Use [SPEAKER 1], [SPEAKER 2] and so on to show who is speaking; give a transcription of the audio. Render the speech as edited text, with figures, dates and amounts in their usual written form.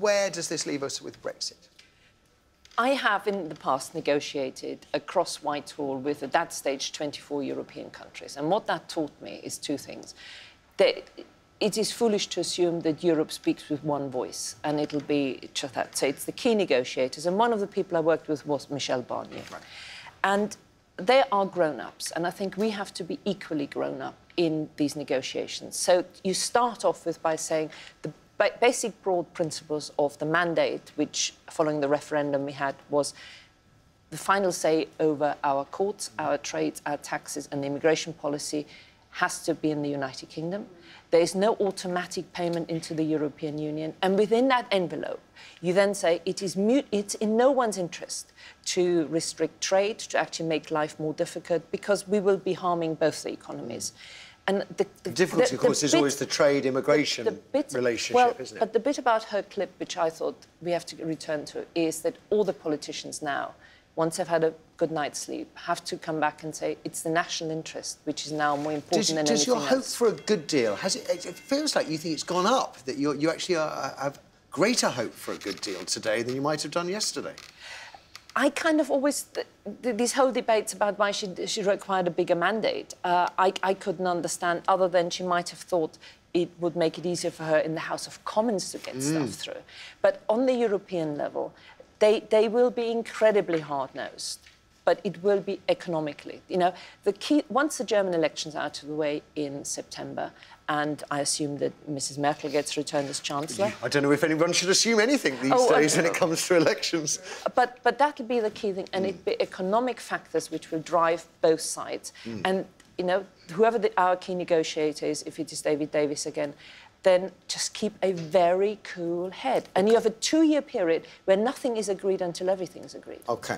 [SPEAKER 1] where does this leave us with Brexit?
[SPEAKER 2] I have, in the past, negotiated across Whitehall with, at that stage, 24 European countries. And what that taught me is two things. That it is foolish to assume that Europe speaks with one voice, and it'll be just that. So it's the key negotiators. And one of the people I worked with was Michel Barnier. Right. And they are grown-ups, and I think we have to be equally grown-up in these negotiations. So you start off by saying the basic broad principles of the mandate, which, following the referendum we had, was the final say over our courts, our trades, our taxes and the immigration policy has to be in the United Kingdom. There is no automatic payment into the European Union. And within that envelope, you then say it's in no one's interest to restrict trade, to actually make life more difficult, because we will be harming both the economies. And the
[SPEAKER 1] difficulty, of course, is always the trade-immigration relationship, isn't it?
[SPEAKER 2] But the bit about her clip, which I thought we have to return to, is that all the politicians now, once they've had a good night's sleep, have to come back and say it's the national interest which is now more important than anything else.
[SPEAKER 1] Does your hope for a good deal, it feels like you think it's gone up, that you actually have greater hope for a good deal today than you might have done yesterday?
[SPEAKER 2] I kind of always... these whole debates about why she required a bigger mandate, I couldn't understand, other than she might have thought it would make it easier for her in the House of Commons to get stuff through. But on the European level, they will be incredibly hard-nosed, but it will be economically. You know, the key... Once the German elections are out of the way in September, and I assume that Mrs Merkel gets returned as Chancellor...
[SPEAKER 1] I don't know if anyone should assume anything these days when it comes to elections.
[SPEAKER 2] But that'll be the key thing, and it'll be economic factors which will drive both sides. And, you know, whoever our key negotiator is, if it is David Davis again, then just keep a very cool head. And you have a 2-year period where nothing is agreed until everything is agreed.
[SPEAKER 1] OK.